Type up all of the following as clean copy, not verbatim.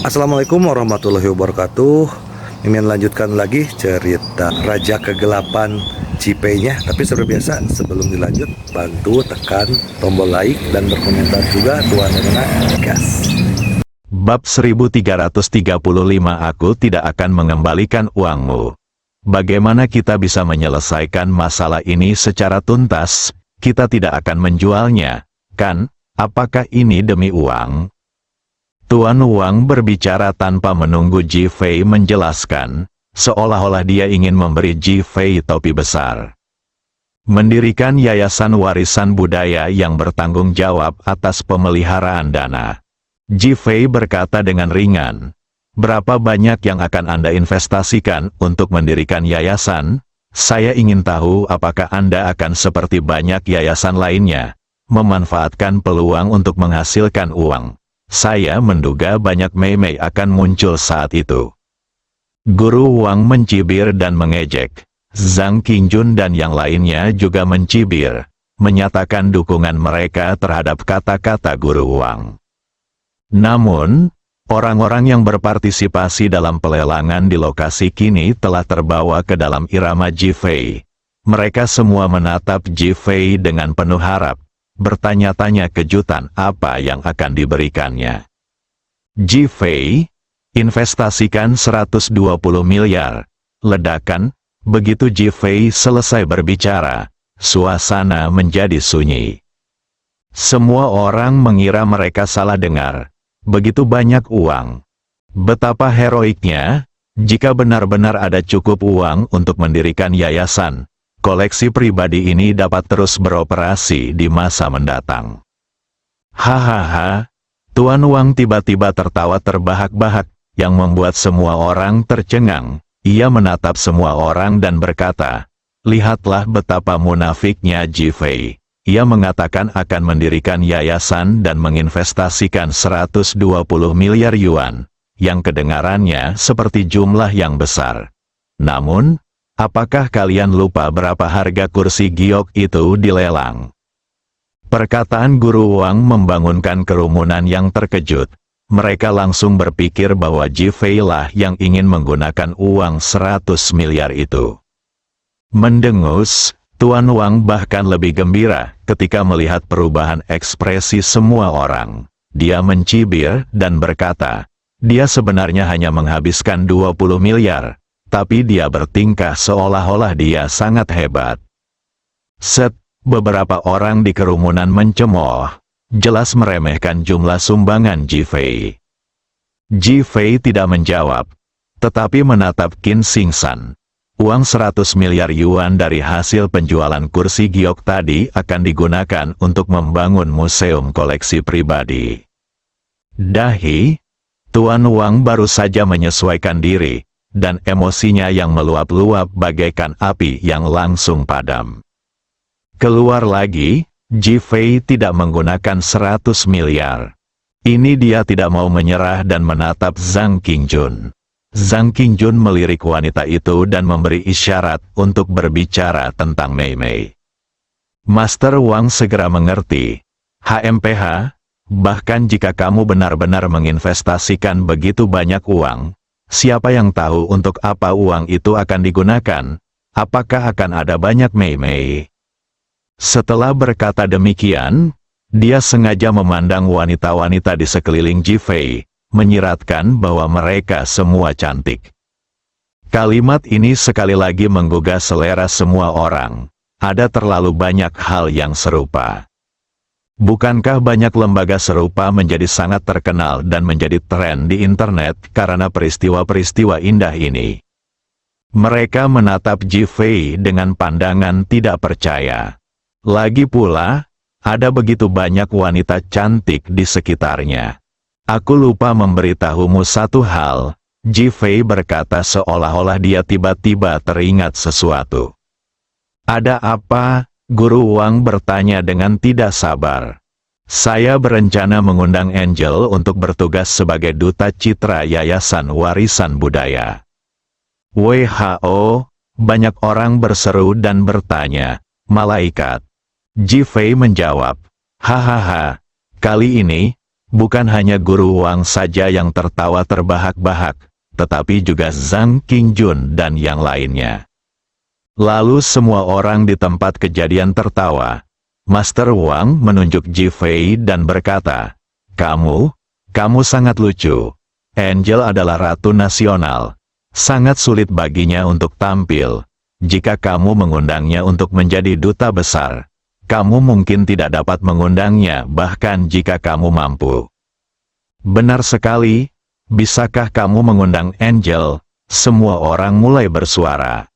Assalamualaikum warahmatullahi wabarakatuh. Mimin lanjutkan lagi cerita Raja Kegelapan Cipenya. Tapi seperti biasa, sebelum dilanjut, bantu tekan tombol like dan berkomentar juga. Tuan Rena, gas. Bab 1335. Aku tidak akan mengembalikan uangmu. Bagaimana kita bisa menyelesaikan masalah ini secara tuntas? Kita tidak akan menjualnya, kan? Apakah ini demi uang? Tuan Wang berbicara tanpa menunggu Ji Fei menjelaskan, seolah-olah dia ingin memberi Ji Fei topi besar. Mendirikan yayasan warisan budaya yang bertanggung jawab atas pemeliharaan dana. Ji Fei berkata dengan ringan, "Berapa banyak yang akan Anda investasikan untuk mendirikan yayasan? Saya ingin tahu apakah Anda akan seperti banyak yayasan lainnya, memanfaatkan peluang untuk menghasilkan uang. Saya menduga banyak mei-mei akan muncul saat itu." Guru Wang mencibir dan mengejek. Zhang Qingjun dan yang lainnya juga mencibir, menyatakan dukungan mereka terhadap kata-kata Guru Wang. Namun, orang-orang yang berpartisipasi dalam pelelangan di lokasi kini telah terbawa ke dalam irama Ji Fei. Mereka semua menatap Ji Fei dengan penuh harap, bertanya-tanya kejutan apa yang akan diberikannya. Ji Fei, investasikan 120 miliar. Ledakan, begitu Ji Fei selesai berbicara, suasana menjadi sunyi. Semua orang mengira mereka salah dengar. Begitu banyak uang. Betapa heroiknya, jika benar-benar ada cukup uang untuk mendirikan yayasan. Koleksi pribadi ini dapat terus beroperasi di masa mendatang. Hahaha, Tuan Wang tiba-tiba tertawa terbahak-bahak, yang membuat semua orang tercengang. Ia menatap semua orang dan berkata, "Lihatlah betapa munafiknya Ji Fei. Ia mengatakan akan mendirikan yayasan dan menginvestasikan 120 miliar yuan, yang kedengarannya seperti jumlah yang besar. Namun, apakah kalian lupa berapa harga kursi giok itu dilelang?" Perkataan Guru Wang membangunkan kerumunan yang terkejut. Mereka langsung berpikir bahwa Ji Fei lah yang ingin menggunakan uang 100 miliar itu. Mendengus, Tuan Wang bahkan lebih gembira ketika melihat perubahan ekspresi semua orang. Dia mencibir dan berkata, dia sebenarnya hanya menghabiskan 20 miliar. Tapi dia bertingkah seolah-olah dia sangat hebat. Beberapa orang di kerumunan mencemooh, jelas meremehkan jumlah sumbangan Ji Fei. Ji Fei tidak menjawab, tetapi menatap Qin Xingsan. Uang 100 miliar yuan dari hasil penjualan kursi giok tadi akan digunakan untuk membangun museum koleksi pribadi. Dahi, Tuan Wang baru saja menyesuaikan diri, dan emosinya yang meluap-luap bagaikan api yang langsung padam. Keluar lagi, Ji Fei tidak menggunakan 100 miliar. Ini dia tidak mau menyerah dan menatap Zhang Qingjun. Zhang Qingjun melirik wanita itu dan memberi isyarat untuk berbicara tentang mei-mei. Master Wang segera mengerti. HMPH, bahkan jika kamu benar-benar menginvestasikan begitu banyak uang, siapa yang tahu untuk apa uang itu akan digunakan? Apakah akan ada banyak mei-mei? Setelah berkata demikian, dia sengaja memandang wanita-wanita di sekeliling Ji Fei, menyiratkan bahwa mereka semua cantik. Kalimat ini sekali lagi menggugah selera semua orang. Ada terlalu banyak hal yang serupa. Bukankah banyak lembaga serupa menjadi sangat terkenal dan menjadi tren di internet karena peristiwa-peristiwa indah ini? Mereka menatap Ji Fei dengan pandangan tidak percaya. Lagi pula, ada begitu banyak wanita cantik di sekitarnya. Aku lupa memberitahumu satu hal, Ji Fei berkata seolah-olah dia tiba-tiba teringat sesuatu. Ada apa? Guru Wang bertanya dengan tidak sabar. Saya berencana mengundang Angel untuk bertugas sebagai duta citra Yayasan Warisan Budaya. WHO, banyak orang berseru dan bertanya, malaikat. Ji Fei menjawab, hahaha, kali ini, Bukan hanya Guru Wang saja yang tertawa terbahak-bahak, tetapi juga Zhang Qingjun dan yang lainnya. Lalu semua orang di tempat kejadian tertawa. Master Wang menunjuk Ji Fei dan berkata, kamu sangat lucu. Angel adalah ratu nasional. Sangat sulit baginya untuk tampil. Jika kamu mengundangnya untuk menjadi duta besar, kamu mungkin tidak dapat mengundangnya bahkan jika kamu mampu. Benar sekali, bisakah kamu mengundang Angel? Semua orang mulai bersuara.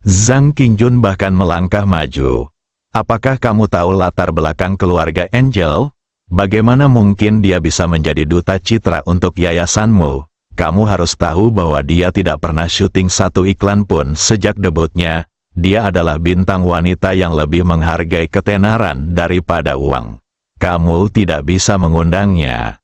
Zhang Qingjun bahkan melangkah maju. Apakah kamu tahu latar belakang keluarga Angel? Bagaimana mungkin dia bisa menjadi duta citra untuk yayasanmu? Kamu harus tahu bahwa dia tidak pernah syuting satu iklan pun sejak debutnya. Dia adalah bintang wanita yang lebih menghargai ketenaran daripada uang. Kamu tidak bisa mengundangnya.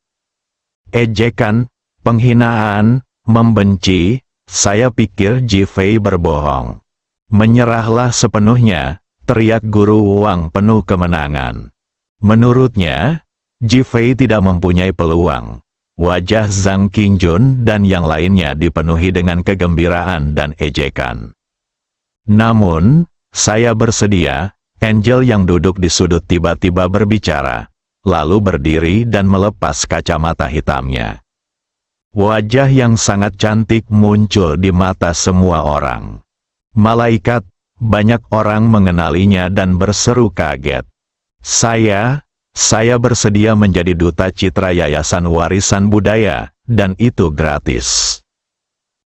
Ejekan, penghinaan, membenci, saya pikir Ji Fei berbohong. Menyerahlah sepenuhnya, teriak Guru Wang penuh kemenangan. Menurutnya, Ji Fei tidak mempunyai peluang. Wajah Zhang Qingjun dan yang lainnya dipenuhi dengan kegembiraan dan ejekan. Namun, saya bersedia. Angel yang duduk di sudut tiba-tiba berbicara, lalu berdiri dan melepas kacamata hitamnya. Wajah yang sangat cantik muncul di mata semua orang. Malaikat, banyak orang mengenalinya dan berseru kaget. Saya bersedia menjadi duta citra Yayasan Warisan Budaya, dan itu gratis.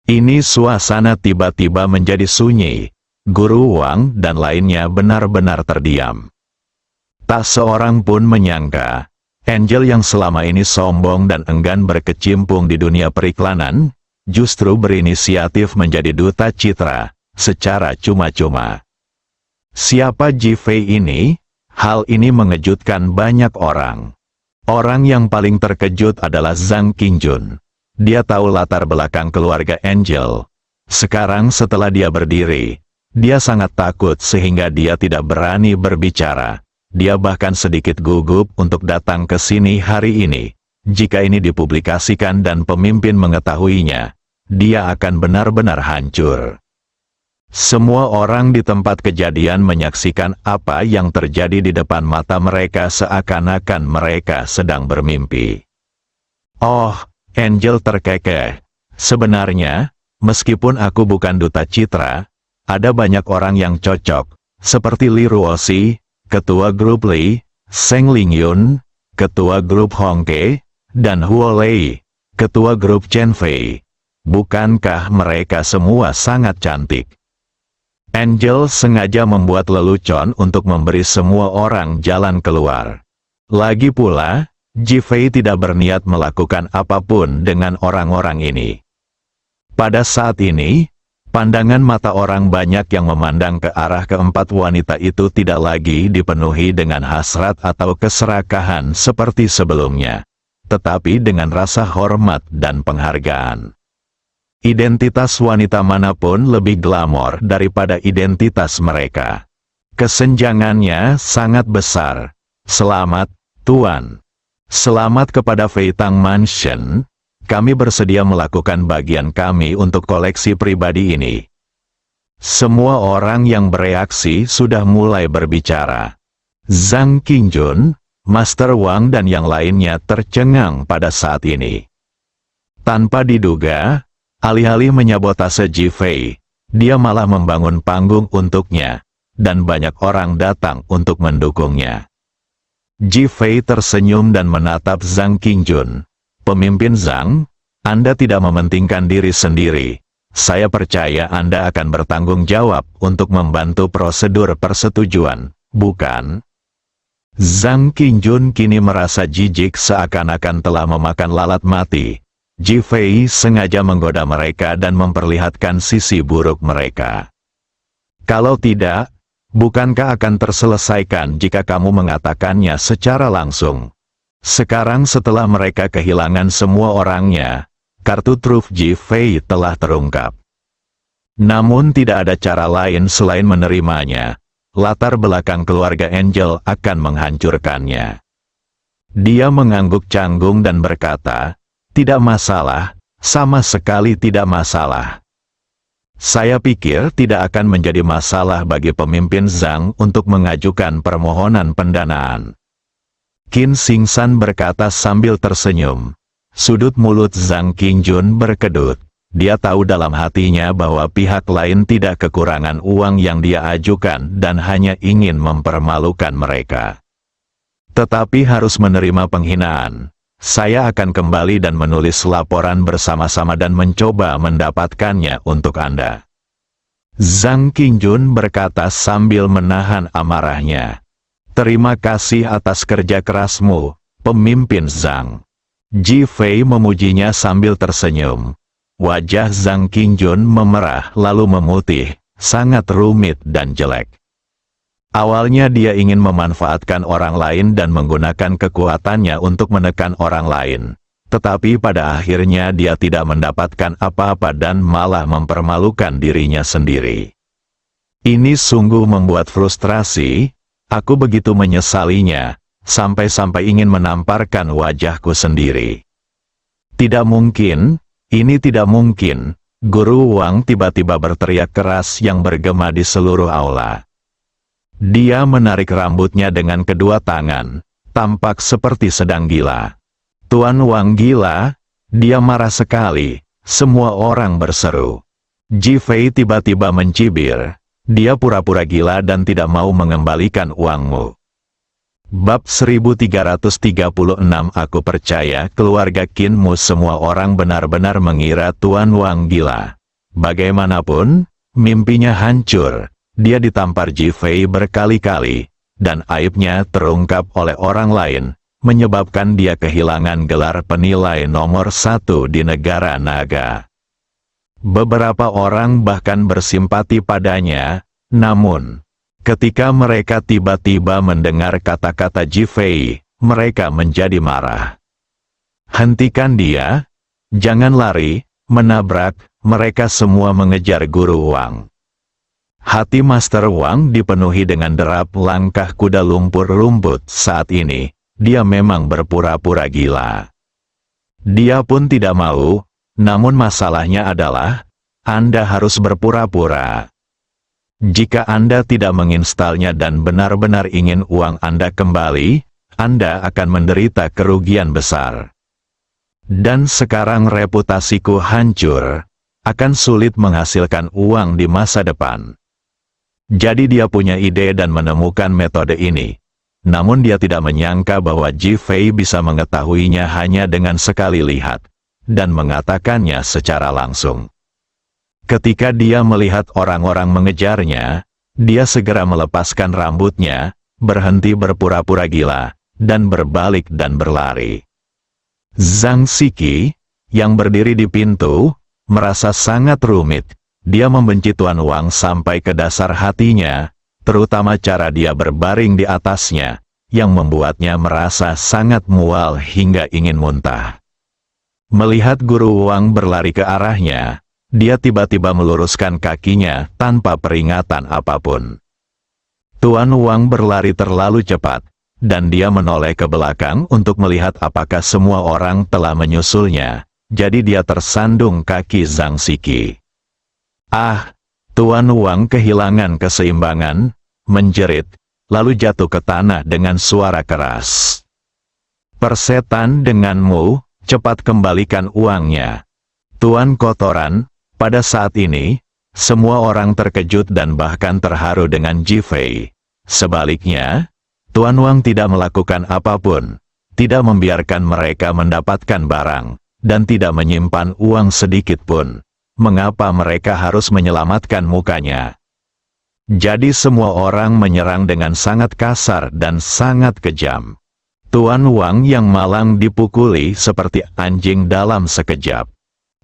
Ini suasana tiba-tiba menjadi sunyi. Guru Wang dan lainnya benar-benar terdiam. Tak seorang pun menyangka, Angel yang selama ini sombong dan enggan berkecimpung di dunia periklanan, justru berinisiatif menjadi duta citra, secara cuma-cuma. Siapa Ji Fei ini? Hal ini mengejutkan banyak orang. Orang yang paling terkejut adalah Zhang Qingjun. Dia tahu latar belakang keluarga Angel. Sekarang setelah dia berdiri, dia sangat takut sehingga dia tidak berani berbicara. Dia bahkan sedikit gugup untuk datang ke sini hari ini. Jika ini dipublikasikan dan pemimpin mengetahuinya, dia akan benar-benar hancur. Semua orang di tempat kejadian menyaksikan apa yang terjadi di depan mata mereka seakan-akan mereka sedang bermimpi. Oh, Angel terkekeh. Sebenarnya, meskipun aku bukan duta citra, ada banyak orang yang cocok, seperti Li Ruoxi, ketua grup Li, Seng Lingyun, ketua grup Hongke, dan Huo Lei, ketua grup Chen Fei. Bukankah mereka semua sangat cantik? Angel sengaja membuat lelucon untuk memberi semua orang jalan keluar. Lagi pula, Ji Fei tidak berniat melakukan apapun dengan orang-orang ini. Pada saat ini, pandangan mata orang banyak yang memandang ke arah keempat wanita itu tidak lagi dipenuhi dengan hasrat atau keserakahan seperti sebelumnya, tetapi dengan rasa hormat dan penghargaan. Identitas wanita manapun lebih glamor daripada identitas mereka. Kesenjangannya sangat besar. Selamat, Tuan. Selamat kepada Feitang Mansion. Kami bersedia melakukan bagian kami untuk koleksi pribadi ini. Semua orang yang bereaksi sudah mulai berbicara. Zhang Qingjun, Master Wang dan yang lainnya tercengang pada saat ini. Tanpa diduga, alih-alih menyabotase Ji Fei, dia malah membangun panggung untuknya, dan banyak orang datang untuk mendukungnya. Ji Fei tersenyum dan menatap Zhang Qingjun. Pemimpin Zhang, Anda tidak mementingkan diri sendiri. Saya percaya Anda akan bertanggung jawab untuk membantu prosedur persetujuan, bukan? Zhang Qingjun kini merasa jijik seakan-akan telah memakan lalat mati. Ji Fei sengaja menggoda mereka dan memperlihatkan sisi buruk mereka. Kalau tidak, bukankah akan terselesaikan jika kamu mengatakannya secara langsung? Sekarang setelah mereka kehilangan semua orangnya, kartu truf Ji Fei telah terungkap. Namun tidak ada cara lain selain menerimanya. Latar belakang keluarga Angel akan menghancurkannya. Dia mengangguk canggung dan berkata, "Tidak masalah, sama sekali tidak masalah. Saya pikir tidak akan menjadi masalah bagi pemimpin Zhang untuk mengajukan permohonan pendanaan." Qin Xingsan berkata sambil tersenyum. Sudut mulut Zhang Qingjun berkedut. Dia tahu dalam hatinya bahwa pihak lain tidak kekurangan uang yang dia ajukan dan hanya ingin mempermalukan mereka. Tetapi harus menerima penghinaan. Saya akan kembali dan menulis laporan bersama-sama dan mencoba mendapatkannya untuk Anda. Zhang Qingjun berkata sambil menahan amarahnya. "Terima kasih atas kerja kerasmu, pemimpin Zhang." Ji Fei memujinya sambil tersenyum. Wajah Zhang Qingjun memerah lalu memutih, sangat rumit dan jelek. Awalnya dia ingin memanfaatkan orang lain dan menggunakan kekuatannya untuk menekan orang lain. Tetapi pada akhirnya dia tidak mendapatkan apa-apa dan malah mempermalukan dirinya sendiri. Ini sungguh membuat frustrasi, aku begitu menyesalinya, sampai-sampai ingin menamparkan wajahku sendiri. Tidak mungkin. Ini tidak mungkin, Guru Wang tiba-tiba berteriak keras yang bergema di seluruh aula. Dia menarik rambutnya dengan kedua tangan, tampak seperti sedang gila. "Tuan Wang gila?" Dia marah sekali, semua orang berseru. Ji Fei tiba-tiba mencibir, "Dia pura-pura gila dan tidak mau mengembalikan uangmu." Bab 1336. Aku percaya keluarga Qinmu semua orang benar-benar mengira Tuan Wang gila. Bagaimanapun, mimpinya hancur. Dia ditampar Ji Fei berkali-kali, dan aibnya terungkap oleh orang lain, menyebabkan dia kehilangan gelar penilai nomor 1 di negara naga. Beberapa orang bahkan bersimpati padanya, namun ketika mereka tiba-tiba mendengar kata-kata Ji Fei, mereka menjadi marah. "Hentikan dia! Jangan lari, menabrak!" Mereka semua mengejar Guru Wang. Hati Master Wang dipenuhi dengan derap langkah kuda lumpur rumput saat ini. Dia memang berpura-pura gila. Dia pun tidak mau, namun masalahnya adalah, Anda harus berpura-pura. Jika Anda tidak menginstalnya dan benar-benar ingin uang Anda kembali, Anda akan menderita kerugian besar. Dan sekarang reputasiku hancur, akan sulit menghasilkan uang di masa depan. Jadi dia punya ide dan menemukan metode ini. Namun dia tidak menyangka bahwa Ji Fei bisa mengetahuinya hanya dengan sekali lihat, dan mengatakannya secara langsung. Ketika dia melihat orang-orang mengejarnya, dia segera melepaskan rambutnya, berhenti berpura-pura gila, dan berbalik dan berlari. Zhang Siki, yang berdiri di pintu, merasa sangat rumit. Dia membenci Tuan Wang sampai ke dasar hatinya, terutama cara dia berbaring di atasnya, yang membuatnya merasa sangat mual hingga ingin muntah. Melihat Guru Wang berlari ke arahnya, dia tiba-tiba meluruskan kakinya tanpa peringatan apapun. Tuan Wang berlari terlalu cepat, dan dia menoleh ke belakang untuk melihat apakah semua orang telah menyusulnya, jadi dia tersandung kaki Zhang Siki. "Ah!" Tuan Wang kehilangan keseimbangan, menjerit, lalu jatuh ke tanah dengan suara keras. "Persetan denganmu, cepat kembalikan uangnya." Tuan Kotoran. Pada saat ini, semua orang terkejut dan bahkan terharu dengan Ji Fei. Sebaliknya, Tuan Wang tidak melakukan apapun, tidak membiarkan mereka mendapatkan barang, dan tidak menyimpan uang sedikit pun. Mengapa mereka harus menyelamatkan mukanya? Jadi semua orang menyerang dengan sangat kasar dan sangat kejam. Tuan Wang yang malang dipukuli seperti anjing dalam sekejap.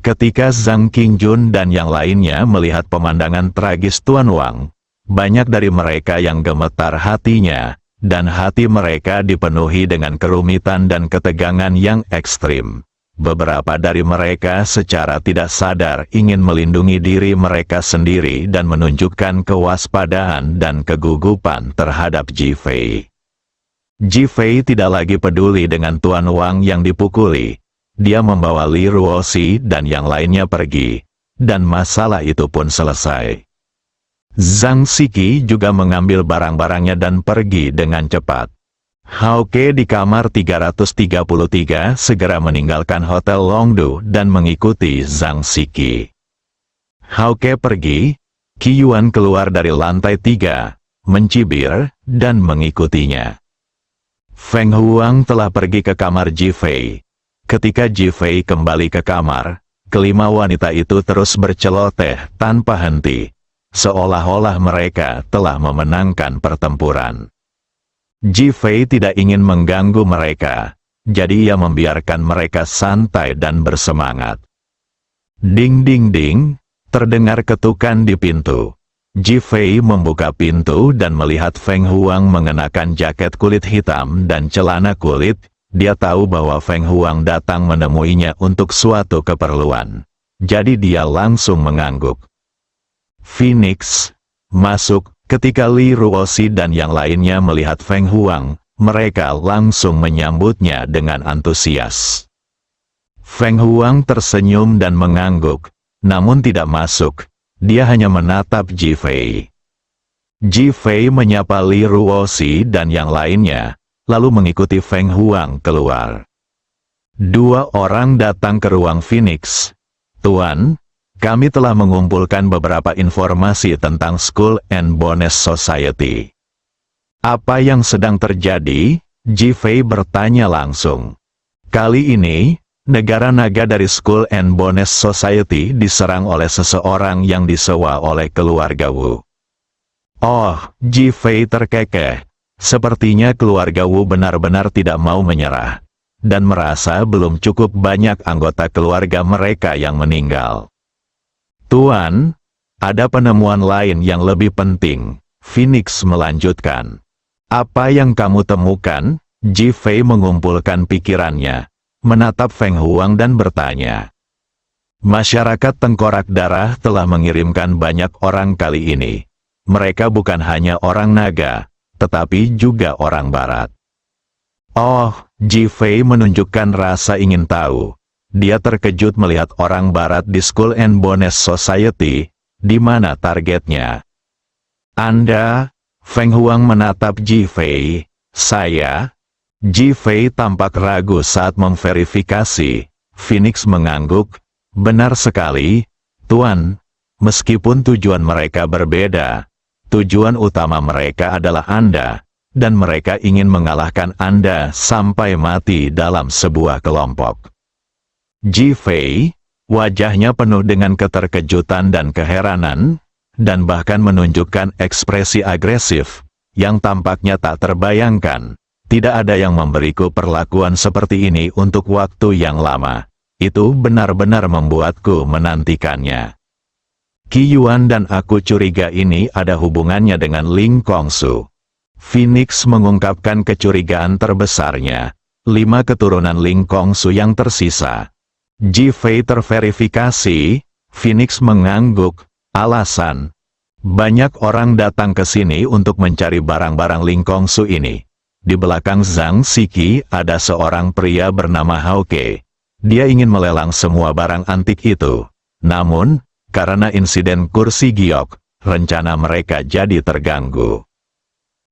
Ketika Zhang Qingjun dan yang lainnya melihat pemandangan tragis Tuan Wang, banyak dari mereka yang gemetar hatinya, dan hati mereka dipenuhi dengan kerumitan dan ketegangan yang ekstrim. Beberapa dari mereka secara tidak sadar ingin melindungi diri mereka sendiri dan menunjukkan kewaspadaan dan kegugupan terhadap Ji Fei. Ji Fei tidak lagi peduli dengan Tuan Wang yang dipukuli. Dia membawa Li Ruoxi dan yang lainnya pergi, dan masalah itu pun selesai. Zhang Siki juga mengambil barang-barangnya dan pergi dengan cepat. Hao Ke di kamar 333 segera meninggalkan Hotel Longdu dan mengikuti Zhang Siki. Hao Ke pergi, Qi Yuan keluar dari lantai 3, mencibir, dan mengikutinya. Feng Huang telah pergi ke kamar Ji Fei. Ketika Ji Fei kembali ke kamar, kelima wanita itu terus berceloteh tanpa henti, seolah-olah mereka telah memenangkan pertempuran. Ji Fei tidak ingin mengganggu mereka, jadi ia membiarkan mereka santai dan bersemangat. Ding ding ding, terdengar ketukan di pintu. Ji Fei membuka pintu dan melihat Feng Huang mengenakan jaket kulit hitam dan celana kulit. Dia tahu bahwa Feng Huang datang menemuinya untuk suatu keperluan. Jadi dia langsung mengangguk. Phoenix masuk. Ketika Li Ruoxi dan yang lainnya melihat Feng Huang, mereka langsung menyambutnya dengan antusias. Feng Huang tersenyum dan mengangguk, namun tidak masuk. Dia hanya menatap Ji Fei. Ji Fei menyapa Li Ruoxi dan yang lainnya, lalu mengikuti Feng Huang keluar. Dua orang datang ke ruang Phoenix. Tuan, kami telah mengumpulkan beberapa informasi tentang Skull and Bones Society. Apa yang sedang terjadi? Ji Fei bertanya langsung. Kali ini, negara naga dari Skull and Bones Society diserang oleh seseorang yang disewa oleh keluarga Wu. Oh, Ji Fei terkekeh. Sepertinya keluarga Wu benar-benar tidak mau menyerah, dan merasa belum cukup banyak anggota keluarga mereka yang meninggal. Tuan, ada penemuan lain yang lebih penting, Phoenix melanjutkan. Apa yang kamu temukan? Ji Fei mengumpulkan pikirannya, menatap Feng Huang dan bertanya. Masyarakat Tengkorak Darah telah mengirimkan banyak orang kali ini. Mereka bukan hanya orang naga, tetapi juga orang barat. Oh, Ji Fei menunjukkan rasa ingin tahu. Dia terkejut melihat orang barat di Skull and Bones Society, di mana targetnya. Anda? Feng Huang menatap Ji Fei. Saya? Ji Fei tampak ragu saat memverifikasi. Phoenix mengangguk. Benar sekali, Tuan. Meskipun tujuan mereka berbeda, tujuan utama mereka adalah Anda, dan mereka ingin mengalahkan Anda sampai mati dalam sebuah kelompok. Ji Fei, wajahnya penuh dengan keterkejutan dan keheranan, dan bahkan menunjukkan ekspresi agresif, yang tampaknya tak terbayangkan. Tidak ada yang memberiku perlakuan seperti ini untuk waktu yang lama. Itu benar-benar membuatku menantikannya. Qi Yuan dan aku curiga ini ada hubungannya dengan Ling Kongsu. Phoenix mengungkapkan kecurigaan terbesarnya. 5 keturunan Ling Kongsu yang tersisa. Ji Fei terverifikasi. Phoenix mengangguk. Alasan. Banyak orang datang ke sini untuk mencari barang-barang Ling Kongsu ini. Di belakang Zhang Siki ada seorang pria bernama Hao Ke. Dia ingin melelang semua barang antik itu. Namun, karena insiden kursi giok, rencana mereka jadi terganggu.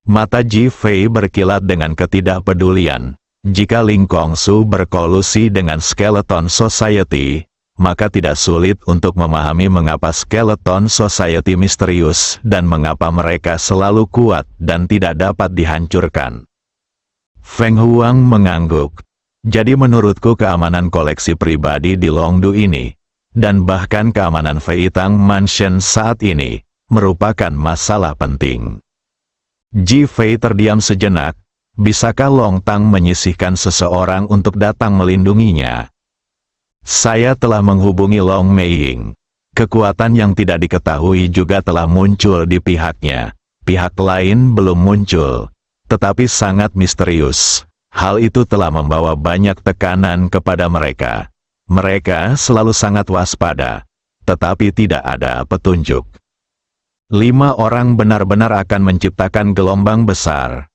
Mata Ji Fei berkilat dengan ketidakpedulian. Jika Ling Kongsu berkolusi dengan Skeleton Society, maka tidak sulit untuk memahami mengapa Skeleton Society misterius dan mengapa mereka selalu kuat dan tidak dapat dihancurkan. Feng Huang mengangguk. Jadi menurutku keamanan koleksi pribadi di Longdu ini, dan bahkan keamanan Feitang Mansion saat ini, merupakan masalah penting. Ji Fei terdiam sejenak. Bisakah Long Tang menyisihkan seseorang untuk datang melindunginya? Saya telah menghubungi Long Meiying. Kekuatan yang tidak diketahui juga telah muncul di pihaknya. Pihak lain belum muncul, tetapi sangat misterius. Hal itu telah membawa banyak tekanan kepada mereka. Mereka selalu sangat waspada, tetapi tidak ada petunjuk. 5 orang benar-benar akan menciptakan gelombang besar.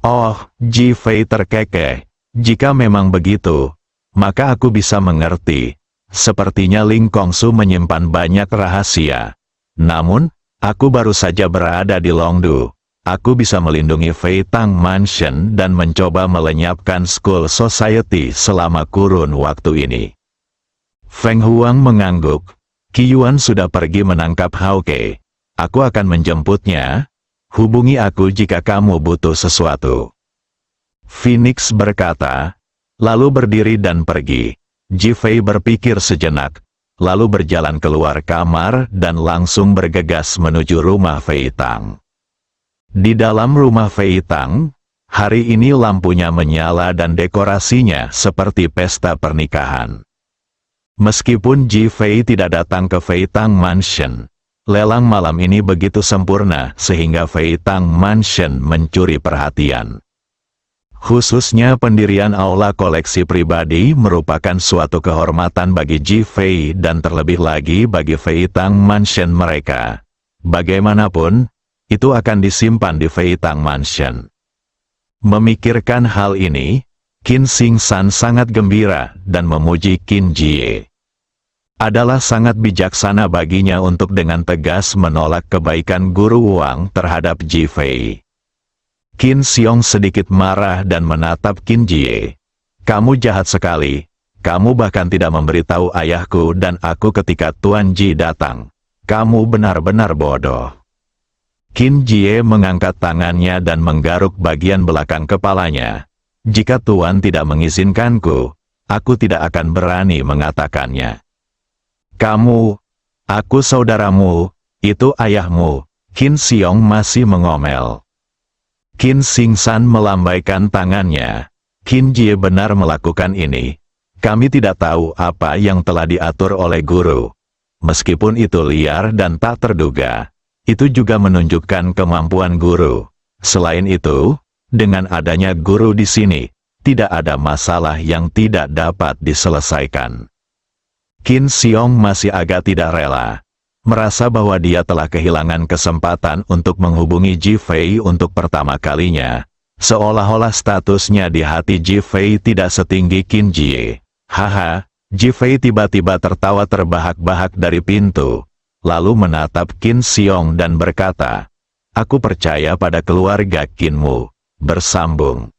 Oh, Ji Fei terkekeh. Jika memang begitu, maka aku bisa mengerti. Sepertinya Ling Kongsu menyimpan banyak rahasia. Namun, aku baru saja berada di Longdu. Aku bisa melindungi Fei Tang Mansion dan mencoba melenyapkan School Society selama kurun waktu ini. Feng Huang mengangguk. Qi Yuan sudah pergi menangkap Hauke. Aku akan menjemputnya. Hubungi aku jika kamu butuh sesuatu. Phoenix berkata, lalu berdiri dan pergi. Ji Fei berpikir sejenak, lalu berjalan keluar kamar dan langsung bergegas menuju rumah Fei Tang. Di dalam rumah Fei Tang, hari ini lampunya menyala dan dekorasinya seperti pesta pernikahan. Meskipun Ji Fei tidak datang ke Fei Tang Mansion, lelang malam ini begitu sempurna sehingga Fei Tang Mansion mencuri perhatian. Khususnya pendirian aula koleksi pribadi merupakan suatu kehormatan bagi Ji Fei dan terlebih lagi bagi Fei Tang Mansion mereka. Bagaimanapun, itu akan disimpan di Fei Tang Mansion. Memikirkan hal ini, Qin Xing San sangat gembira dan memuji Qin Jie. Adalah sangat bijaksana baginya untuk dengan tegas menolak kebaikan guru Wang terhadap Ji Fei. Qin Xiong sedikit marah dan menatap Qin Jie. Kamu jahat sekali. Kamu bahkan tidak memberitahu ayahku dan aku ketika Tuan Ji datang. Kamu benar-benar bodoh. Qin Jie mengangkat tangannya dan menggaruk bagian belakang kepalanya. Jika Tuan tidak mengizinkanku, aku tidak akan berani mengatakannya. Kamu, aku saudaramu, itu ayahmu. Qin Xiong masih mengomel. Qin Xing San melambaikan tangannya. Qin Jie benar melakukan ini. Kami tidak tahu apa yang telah diatur oleh guru. Meskipun itu liar dan tak terduga, itu juga menunjukkan kemampuan guru. Selain itu, dengan adanya guru di sini, tidak ada masalah yang tidak dapat diselesaikan. Qin Xiong masih agak tidak rela. Merasa bahwa dia telah kehilangan kesempatan untuk menghubungi Ji Fei untuk pertama kalinya. Seolah-olah statusnya di hati Ji Fei tidak setinggi Qin Jie. Haha, Ji Fei tiba-tiba tertawa terbahak-bahak dari pintu. Lalu menatap Qin Xiong dan berkata, aku percaya pada keluarga Qinmu. Bersambung.